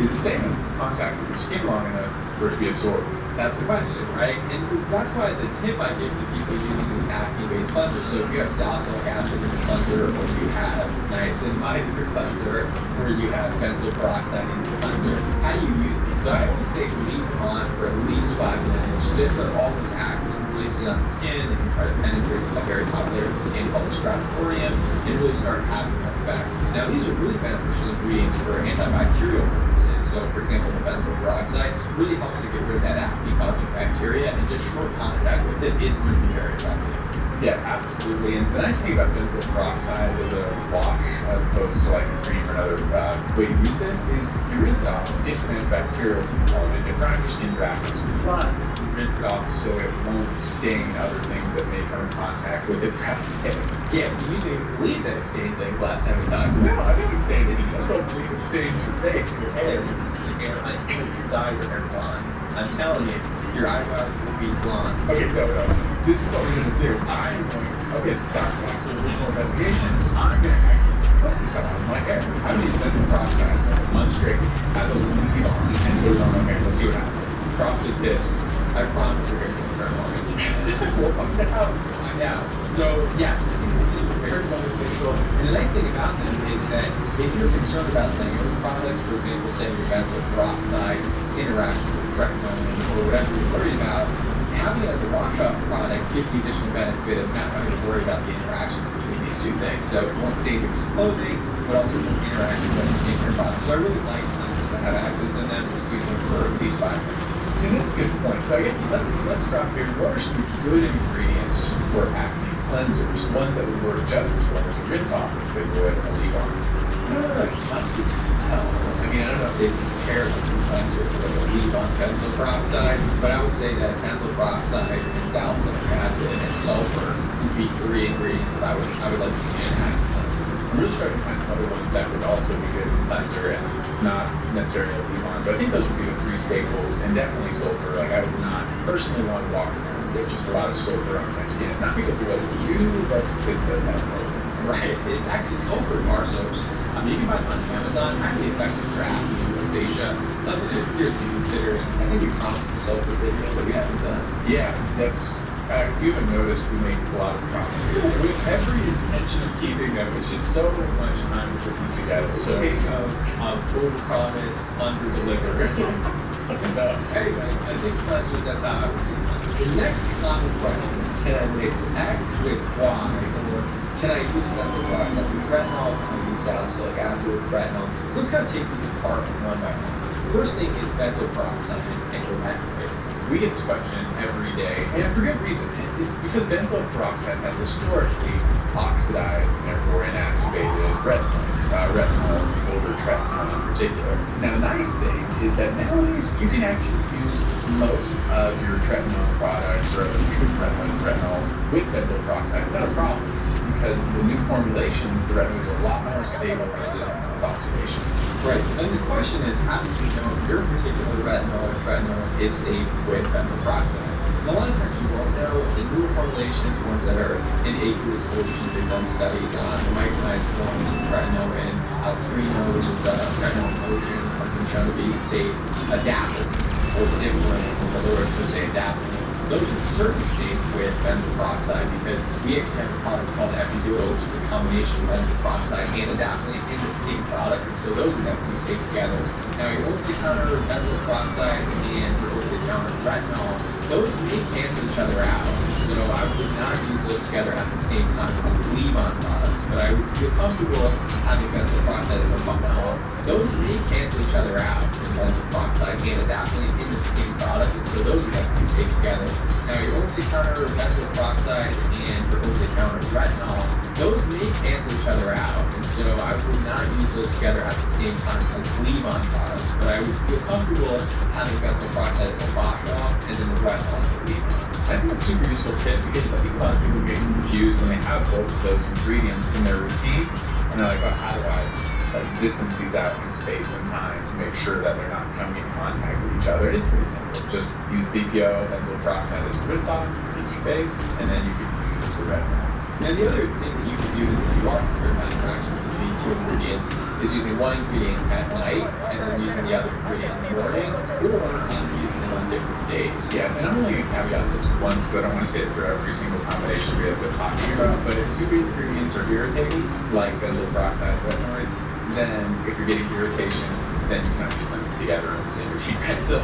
is it staying in contact with your skin long enough for it to be absorbed? That's the question, right? And that's why the tip I give to people using these acne-based cleansers, so if you have salicylic acid in your cleanser, or you have niacinamide in your cleanser, or you have benzoyl peroxide in your cleanser, how do you use these? So I always say leave them on for at least 5 minutes, just so all those actives really sit on the skin, and you try to penetrate a very top layer of the skin called the stratotorium, and really start having an effect. Now, these are really beneficial ingredients for antibacterial purposes. So, for example, the benzoyl peroxide really helps to get rid of that acne-causing bacteria, and just short contact with it is going to be very effective. Yeah, absolutely. And the nice thing about benzoyl peroxide as a wash, as opposed to like a cream or another way to use this, is you rinse it off and it prevents bacterial component. It primes your skin grafts. Plus, you rinse it off so it won't stain other things that may come in contact with it. Yeah, so you didn't believe that it stained things last time we talked. No, I didn't stain anything. I don't believe it stains your face, your hair. Your hair, like, if you dye your hair blonde, I'm telling you, your eyebrows will be blonde. Okay, no. This is what we're going to do. I'm going to, okay, back to the original investigation. I'm going to actually put this on my hair. I'm going to use benzoyl peroxide for a month straight as a leave on and put it on my hair. Let's see what happens. Frosted tips. I promise your hair's going to turn on. Find out. So, yeah, these are very beneficial. And the nice thing about them is that if you're concerned about layering products, for example, say your benzoyl peroxide interaction with tretinoin or whatever you're worried about, having it as a wash-off product gives the additional benefit of not having to worry about the interactions between these two things. So it won't stain your clothing, but also won't interact with other skincare products. So I really like cleansers that have actives in them, just use them for at least 5 minutes. So that's a good point. So I guess let's stop here. What are some good ingredients for acne cleansers? Ones that would work just as well as a rinse off as they would a leave-on. Not too tell. I mean, I don't know if they compare the two cleansers with a leave-on benzoyl peroxide, but I would say that benzoyl peroxide and salicylic acid and sulfur would be 3 ingredients that I would like to see in acne cleanser. I'm really trying to find some other ones that would also be good in cleanser and not necessarily a leave-on, but I think those would be the 3 staples, and definitely sulfur. Like I would not personally want to walk around there's just a lot of sulfur on my skin. Not because of what you do, but because it does have sulfur. Right. It actually sulfur bar soaps. You can buy them on Amazon. Highly effective for acne, rosacea. Something that appears to consider. I think we promised the sulfur video, but we haven't done. Yeah, that's. You haven't noticed we make a lot of promises. With every intention of keeping them, it's just so much time to put these together. So, over-promise, under-deliver. Anyway, I think that's how I would do. The next common question is, can I mix X with Y, or can I use benzoyl peroxide with retinol, can I use salicylic acid with retinol? So let's kind of take these apart one by one. The first thing is benzoyl peroxide and retinoid. We get this question every day, and for good reason. It's because benzoyl peroxide has historically oxidized and therefore inactivated retinoids, retinols, the older tretinoin in particular. Now, the nice thing is that nowadays you can actually use most of your tretinoin products or retinols with benzoyl peroxide without a problem, because the new formulations, the retinoids are a lot more stable and resistant to oxidation. Right, so then the question is, how do you know if your particular retinol or tretinoin is safe with benzoyl peroxide? And a lot of times you won't know. The newer formulations, ones that are in aqueous solutions, they've done studies on the micronized forms of tretinoin, Altreno, which is tretinoin lotion, are been shown to be safe. Adapalene, or different, in other words, to say adapalene. Those are certainly safe with benzoyl peroxide because we actually have a product called Epiduo, which is a combination of benzoyl peroxide and adapalene in the same product, and so those are definitely safe together. Now, your over-the-counter benzoyl peroxide and your over-the-counter retinol, those may cancel each other out, so I would not use those together at the same time as leave-on products, but I would feel comfortable having benzoyl peroxide as a retinol. Those may cancel each other out, benzoyl peroxide and adapalene in the same product, and so those would have to be safe together. Now, your over-the-counter benzoyl peroxide and your over-the-counter retinol, those may cancel each other out, and so I would not use those together at the same time as leave-on products, but I would feel comfortable having benzoyl peroxide as a wash off and then the retinol as a leave-on. I think it's a super useful tip because I think a lot of people get confused when they have both of those ingredients in their routine, and they're like, oh, how do I distance these out in space and time to make sure that they're not coming in contact with each other? It is pretty simple. Just use BPO, benzoyl peroxide as your rinse-off, your base, and then you can use the retinol. And the other thing that you can do if you are concerned about interaction between two ingredients is using one ingredient at night and then using the other ingredient in the morning, or using them on different days. Yeah, and I'm only going to caveat this once, but I don't want to say it for every single combination we have been talking about. But if two ingredients are irritating, like benzoyl peroxide and retinoids, then if you're getting irritation, then you cannot use them together in the same routine. Right? So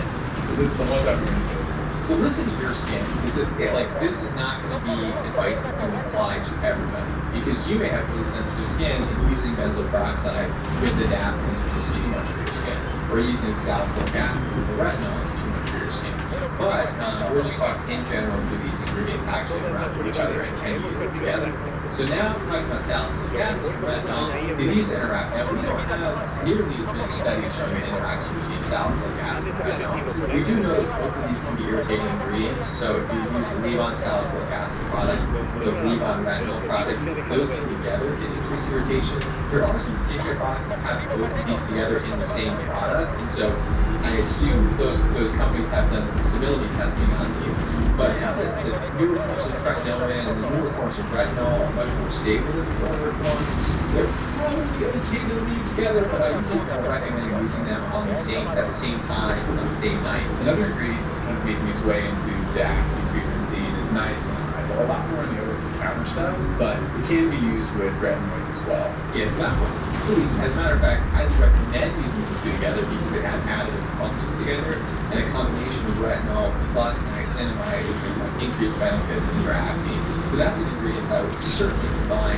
this is the ones I'm going to say. So listen to your skin, because this is not going to be advice that's going to apply to everybody. Because you may have really sensitive skin and using benzoyl peroxide with adapalene is just too much for your skin. Or using salicylic acid with the retinol is too much for your skin. But we're just talking in general, do these ingredients actually interact with each other and can you use them together? So now we're talking about salicylic acid and retinol. Do these interact? Now we don't have nearly as many studies showing an interaction between salicylic acid and retinol. We do know that both of these can be irritating ingredients. So if you use the leave-on salicylic acid product, the leave-on retinol product, those two together can increase irritation. There are some skincare products that have both of these together in the same product, and so I assume those companies have done stability testing on these. But now that the newer forms of tretinoin and the newer forms of retinol are much more stable than the older forms, they're probably okay to leave together, but I usually don't recommend using them at the same time, on the same night. Another ingredient that's kind of making its way into the acne treatment scene is niacin. A lot more in the over-the-counter stuff, but it can be used with retinoids as well. Yes, that one. Please, as a matter of fact, I recommend using the two together because they have additive functions together, and a combination of retinol plus niacinamide is going to increase benefits in your acne. So that's an ingredient that I would certainly combine,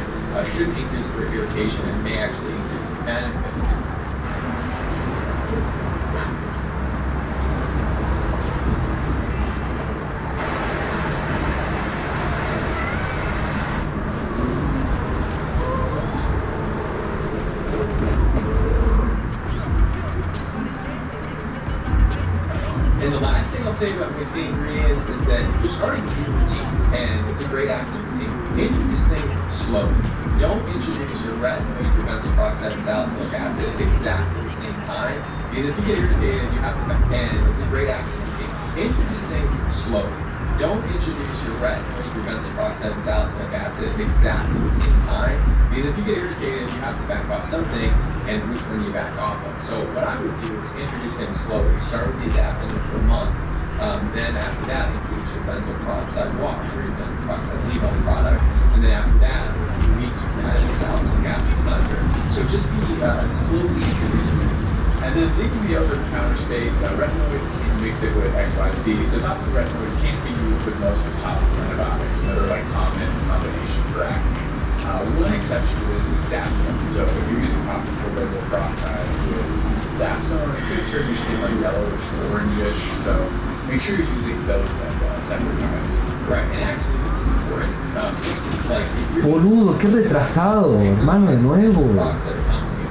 shouldn't increase for irritation and may actually increase the benefit. And the last thing I'll say about mixing ingredients is that if you're starting a new routine, and it's a great active routine, introduce things slowly. Don't introduce your retinoid, your benzoyl peroxide, and salicylic acid exactly at the same time, because if you get irritated, you have to, and it's a great active routine. Introduce things slowly. Don't introduce your retinoid, your benzoyl peroxide, and salicylic acid at exactly the same time. Because if you get irritated, you have to back off something, and which one you back off of. So what I would do is introduce them slowly. Start with the adaptogen for a month. Then after that, introduce your benzoyl peroxide wash or your benzoyl peroxide leave-on product. And then after that, you need to add your salicylic acid cleanser. So just be slowly introducing these. And then leaving the over-the-counter space, retinoids, you can mix it with X, Y, and Z. So topical retinoids can't be used with most topical antibiotics. They're like common combination for acne. One exception is Dapsone. So if you're using topical benzoyl peroxide with Dapsone, it could turn your skin like yellowish or orangish. So make sure you're using those at separate times. Right, and actually this is important. Like if you're Boludo, qué retrasado, hermano, de nuevo.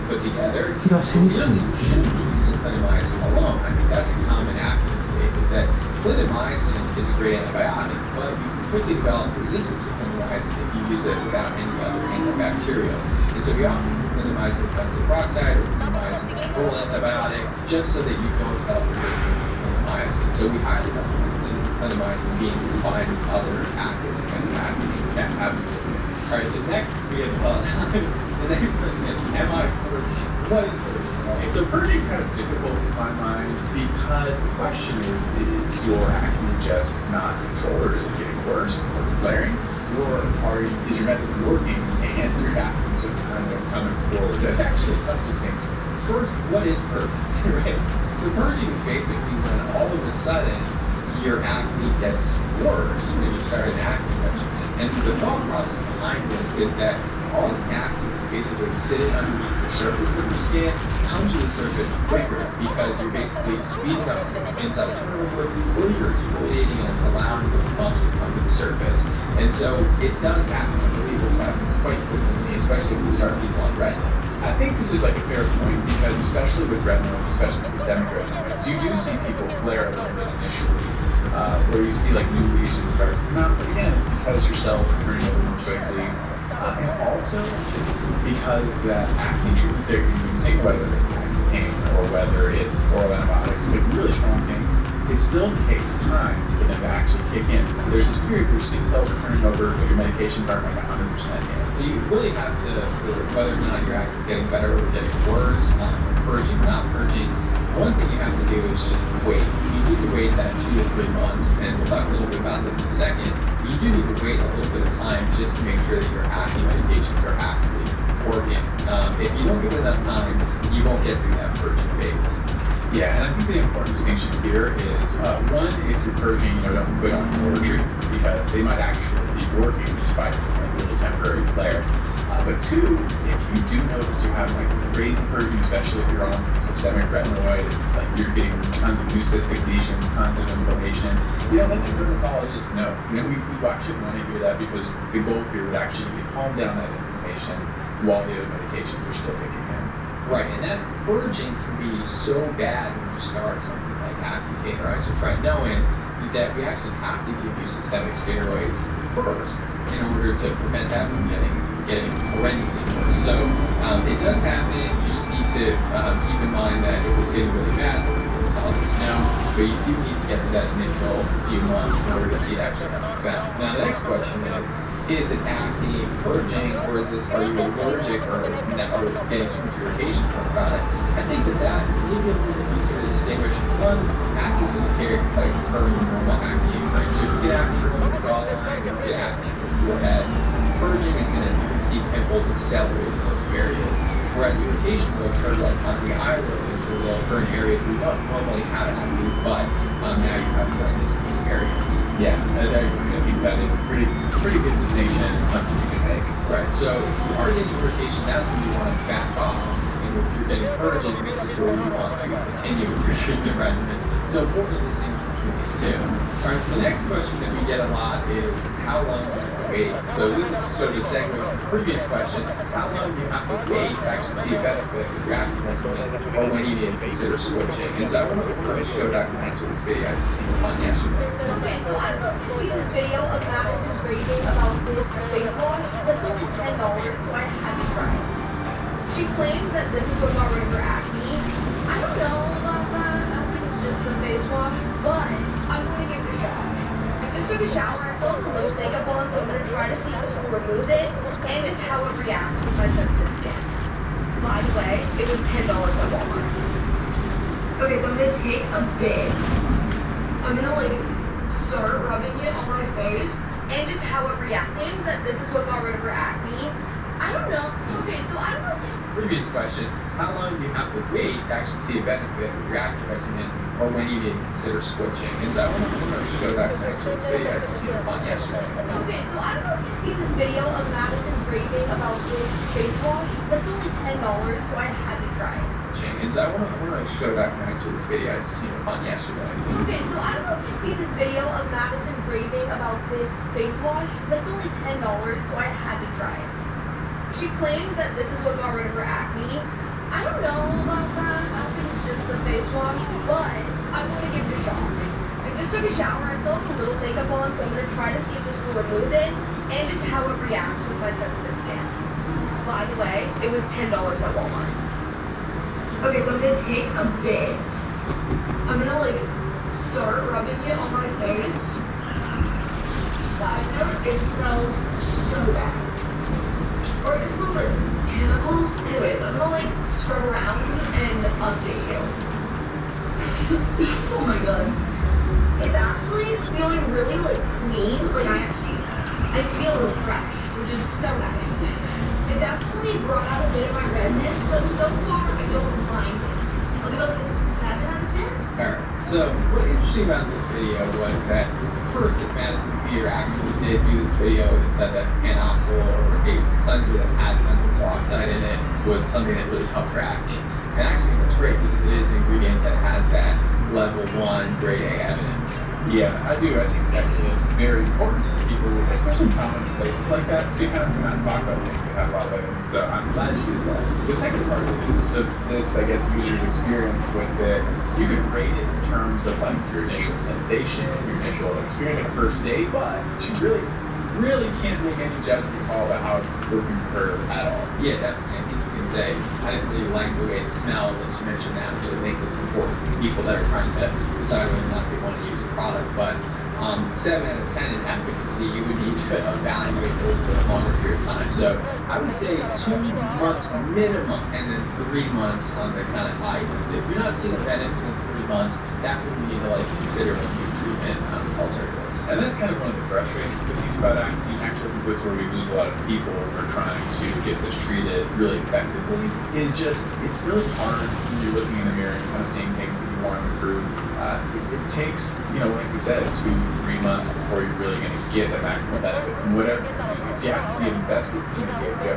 put together, Quiero hacer eso. really shouldn't be using clindamycin alone. I think that's a common acne mistake, is that clindamycin is a great antibiotic, but you can quickly develop resistance to clindamycin if you use it without any other antibacterial. And so we often use clindamycin with benzoyl peroxide or clindamycin with oral antibiotic, just so that you don't develop resistance to clindamycin. So we highly recommend clindamycin being combined with other actives as an acne. Yeah, absolutely. All right, the next we have the next question is, am I purging? What is purging? Okay, so purging is kind of difficult in my mind because the question is your acne just not controlled, or is it getting worse or flaring? Or is your medicine working and your acne is just kind of coming forward? That's actually a tough distinction. First, what is purging? Right? So purging is basically when all of a sudden your acne gets worse when you start an acne regimen. And the thought process behind this is that all the acne basically sitting underneath the surface of the skin comes to the surface quicker because you're basically speeding up skin cell turnover, or you're exfoliating and it's allowing those bumps to come to the surface. And so it does happen. I believe this happens quite frequently, especially when we start people on retinoids. I think this is like a fair point because especially with retinoids, especially systemic retinoids, you do see people flare a little bit initially, where you see like new lesions start to come out. But again, because your cells are turning over more quickly, and also because the acne treatments that you're using, whether it's Accutane or whether it's oral antibiotics, like really strong things, it still takes time for them to actually kick in. So there's this period where skin cells are turning over, but your medications aren't like 100% in. So you really have to, for whether or not your acne is getting better or getting worse, purging, not purging, one thing you have to do is just wait. You need to wait that 2 to 3 months, and we'll talk a little bit about this in a second. You do need to wait a little bit of time just to make sure that your acne medications are actually working. If you don't give it enough time, you won't get through that purging phase. Yeah, and I think the important distinction here is, one, if you're purging, don't put on more treatments because they might actually be working despite this like little temporary flare. But two, if you do notice you have like crazy purging, especially if you're on systemic retinoid, like you're getting tons of new cystic lesions, tons of inflammation, let your dermatologist know. We actually want to hear that because the goal here would actually be to calm down that inflammation while the other medications are still kicking in. Right, and that purging can be so bad when you start something like Accutane or isotretinoin that we actually have to give you systemic steroids first in order to prevent that from getting horrendously worse. So it does happen. You just need to keep in mind that if it's getting really bad, the dermatologists know, but you do need to get through that initial few months in order to see it actually have an effect. Now the next question is it acne purging, or are you allergic or getting too much irritation from the product? I think that may be a little bit easier to distinguish. One, acne is going to occur in normal acne occurring. So if you get acne on the jawline, if you get acne on the forehead, purging is going to see pimples accelerate in those areas. Whereas irritation will occur like on the eyelids, or will occur in areas we don't normally have acne, but now you have redness in these areas. Yeah, I think that is a pretty good distinction and something you can make. Right, so if you are getting irritation, that's when you want to back off. And if you're getting purging, this is where you want to continue with your treatment regimen. So important to distinguish between these two. Alright, the next question that we get a lot is, how long do you have to wait? So this is sort of a segue from the previous question. How long do you have to wait to actually see a benefit with your acne regimen, or when you need to consider switching? And so I want to first show Dr. Maxwell's video I just came on yesterday. Okay, so I don't know if you've seen this video of Madison raving about this face wash, but it's only $10, so I had to try it. She claims that this is what got rid of her acne. I don't know about that. I don't think it's just the face wash, but I'm going to give it a shot. I just just took a shower. I still have a little makeup on, so I'm gonna try to see if this will remove it and just how it reacts with my sensitive skin. By the way, it was $10 at Walmart. Okay, so I'm gonna take a bit. I'm gonna like start rubbing it on my face and just how it reacts. Things that this is what got rid of her acne. I don't know. Okay, so I don't know if you. Previous question, how long do you have to wait to actually see a benefit with your acne regimen, or when you need to consider switching? Is that one I'm going to show that next week's video I just did on yesterday? Okay, so I don't know if you've seen this video of Madison raving about this face wash. That's only $10, so I had to try it. Is that one I'm going to show back next week's video I just came upon yesterday? Okay, so I don't know if you've seen this video of Madison raving about this face wash. That's only $10, so I had to try it. She claims that this is what got rid of her acne. I don't know about that. I think it's just the face wash, but I'm going to give it a shot. I just took a shower. I still have a little makeup on, so I'm going to try to see if this will remove it and just how it reacts with my sensitive skin. By the way, it was $10 at Walmart. Okay, so I'm going to take a bit. I'm going to like start rubbing it on my face. Side note, it smells so bad. Or it smells like chemicals. Anyways, I'm gonna like scrub around and update you. Oh my god. It's actually feeling really like clean. Like I feel refreshed, which is so nice. It definitely brought out a bit of my redness, but so far I don't mind it. I'll give it like a 7 out of 10. Alright, so what's interesting about this video was that first, if Madison Beer actually did do this video, it said that Panoxyl or a cleanser that has benzoyl peroxide in it was something that really helped her acne. And actually that's great because it is an ingredient that has that level 1 grade A evidence. Yeah, I do. I think actually it's very important for people, especially common in places like that. So you kind of come out and talk about things that have a lot of evidence. So I'm glad she did that. The second part of it is this, I guess, user's experience with it. You could rate it in terms of like your initial sensation, your initial experience at first date, but she really can't make any judgment call about how it's working for her at all. Yeah, definitely. I think you can say, I didn't really like the way it smelled, and she mentioned that really make this important for people that are trying to decide whether or not they want to use the product. But 7 out of 10 in efficacy, you would need to evaluate over a longer period of time. So I would say 2 months minimum, and then 3 months on the kind of high end. If you're not seeing a benefit in 3 months, that's when you need to like consider a new treatment alternatives. And that's kind of one of the frustrating things about acne. Actually, with where we lose a lot of people who are trying to get this treated really effectively is just, it's really hard when you're looking in the mirror and kind of seeing things that you want to improve. It takes, like we said, 2-3 months before you're really going to get the maximum benefit from whatever you're using. So you have to be invested in the get-go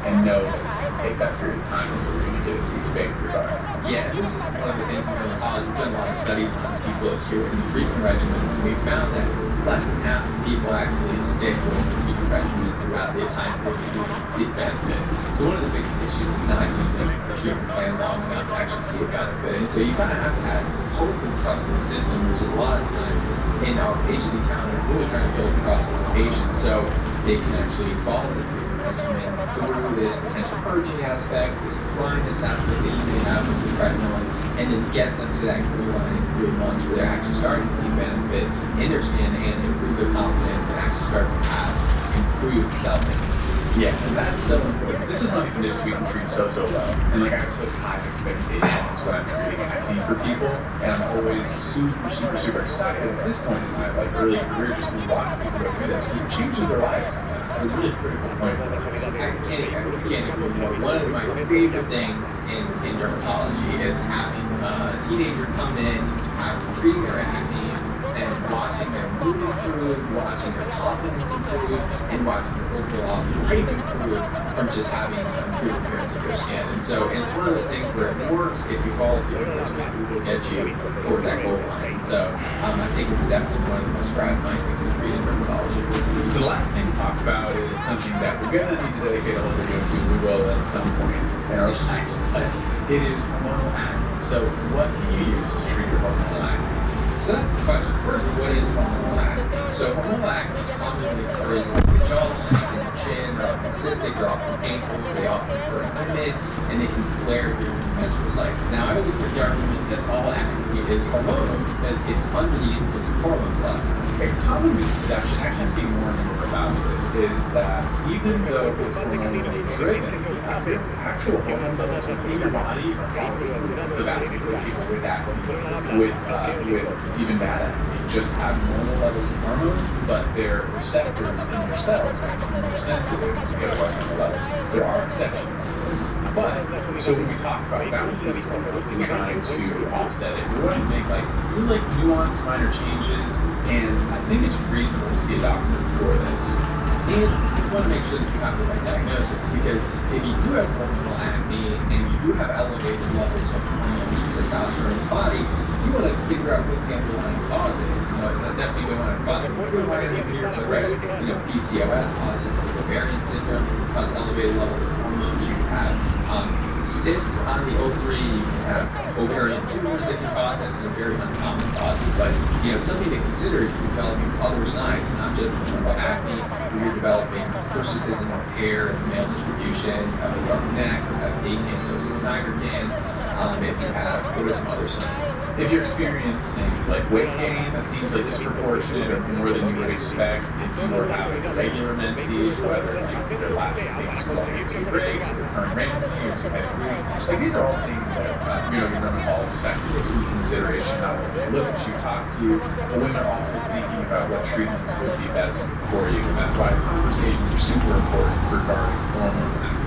and know that it's going to take that period of time before you're going to get a huge bang for your buck. Yeah, this is one of the things in dermatology. We've done a lot of studies on people adhering to treatment regimens, and we found that less than half of people actually stick with the treatment regimen throughout the time that they do see benefit. So one of the biggest issues is not using a treatment plan long enough to actually see a benefit. And so you kind of have to have hope and trust in the system, which is a lot of times in our patient encounter, really trying to build trust with the patient so they can actually follow the treatment regimen through this potential purging aspect, this blindness aspect that you may have with the retinol, and then get them to that goal line in 3 months where they're actually starting to see benefit in their skin and improve their confidence and actually start to have improved self-image. Yeah, and that's so important. This is one of the conditions we can treat so well. And like I have such high expectations when I'm treating acne for people, and I'm always super excited at this point in my like early career just to watch people go through this because it changes their lives at a really critical point. I can't agree more. One of my favorite things in dermatology is having a teenager come in, treating their acne, and watching their mood improve, watching their confidence improve, and watching their overall life improve from just having an improved appearance of your skin. And so it's one of those things where it works if you follow through with it, it will get you towards that goal line. And so I think it's definitely one of the most gratifying things to treat in dermatology. So the last thing to talk about is something that we're going to need to dedicate a little video to. We will at some point in our lives, but it is hormonal acne. So what can you use to treat your hormonal acne? So that's the question. First, what is hormonal acne? So hormonal acne is commonly occurs with the jawline and the chin. They're often cystic, they're often painful, they often occur in women, and they can flare during the menstrual cycle. Now, I always make the argument that all acne is hormonal because it's under the influence of hormones a lot of times. a common misconception, actually I'm seeing more and more about this, is that even though it's hormonally driven, the actual hormone levels within your body are probably the vast majority of people with acne, with even bad acne, just have normal levels of hormones, but their receptors in your cells are actually more sensitive to get hormone levels. There are exceptions to this. But, so when we talk about balancing these hormones and trying to offset it, we're going to make really nuanced minor changes, and I think it's reasonable to see a doctor for this. And you want to make sure that you have the right diagnosis, because if you do have hormonal acne and you do have elevated levels of hormones and testosterone in the body, you want to figure out what the underlying cause is. Definitely don't want to cause borderline here for the rest. PCOS causes ovarian syndrome, causes elevated levels of hormones. You have cysts on the ovary, you can have ovarian tumors that can cause this, very uncommon causes, but something to consider if you're developing other signs, not just hormonal acne, where you're developing hirsutism of hair and male distribution, you have a dark neck, you have achondrosis nigricans, if you have, what are some other signs? If you're experiencing weight gain that seems disproportionate or more than you would expect, if you are having regular menses, whether they're lasting longer than 2 breaks, or recurrent randomly, or 2 head these are all things that your dermatologist has to take into consideration. Not only look at you, talk to you, but when they're also thinking about what treatments would be best for you. And that's why conversations are super important regarding hormone acne.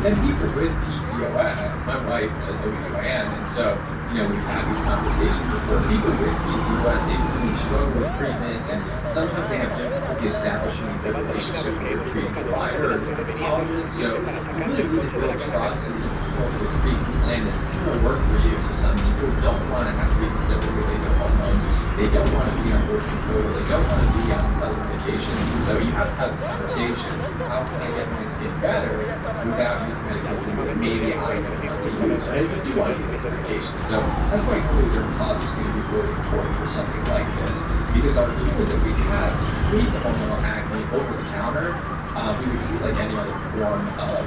And people with PCOS, my wife does OBGYN, and so we've had these conversations before. People with PCOS, they really struggle with treatments, and sometimes they have difficulty establishing a good relationship with their treating provider or their dermatologist. So you really need to build trust and support the treatment plan that's going to work for you. So some people don't want to have treatments that regulate their hormones. They don't want to be on birth control. They don't want to be on other medications. So you have to have this conversation. How can I get my skin better without using medications that maybe I don't want to use, or maybe you want to use these medications? So that's why clearly dermatology is going to be really important for something like this, because our tools that we have to treat hormonal acne over the counter, we would treat like any other form of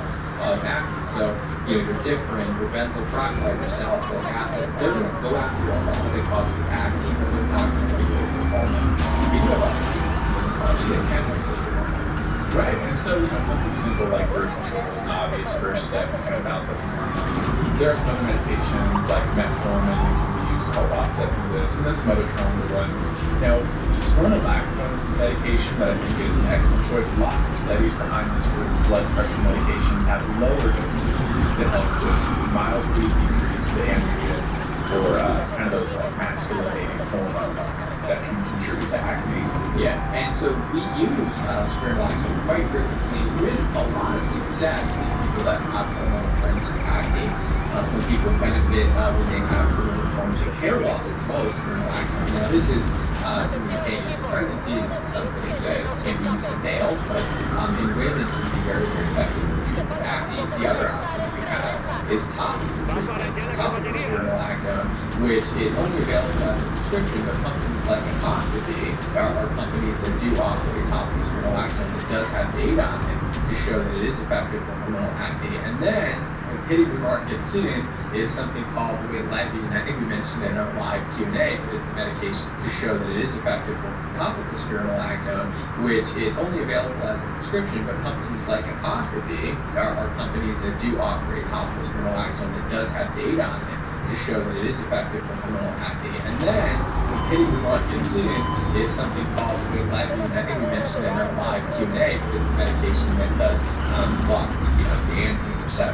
acne. So, your different, your benzoyl peroxide, your salicylic acid, they're going to go after your hormone that causes acne, but they're not going to regulate your hormone. We do a lot of dermatology that can regulate your hormones. Right, and so, something simple like birth control is an obvious first step to kind of balance that some hormones. There are some other medications like metformin that can be used to help offset some of this, and then some other common ones. Now, spironolactone is a medication that I think is an excellent choice. Lots of studies behind this for blood pressure medication have lower doses that help just mildly decrease the androgen or kind of those masculinating hormones that can contribute to acne. Yeah, and so we use spironolactone quite frequently with a lot of success in people that have hormonal forms of acne. Some people benefit when they have hormonal forms of hair loss as well as spironolactone. Now this is something you can't use in pregnancy. This is something that can be used in males, but in women it can be very, very effective in treating acne. The other option that we have is topical treatments, topical spironolactone, which is only available as a prescription, but companies like Apostrophe are companies that do offer a topical spironolactone that does have data on it to show that it is effective for hormonal acne. And then hitting the market soon is something called Winlevi, and I think we mentioned it in our live Q&A, but it's a medication to show that it is effective for topical spironolactone, which is only available as a prescription, but companies like Apostrophe are companies that do offer a topical spironolactone that does have data on it to show that it is effective for hormonal acne. And then hitting the market soon is something called Winlevi, and I think we mentioned it in our live Q&A, but it's a medication that does block the androgen receptor.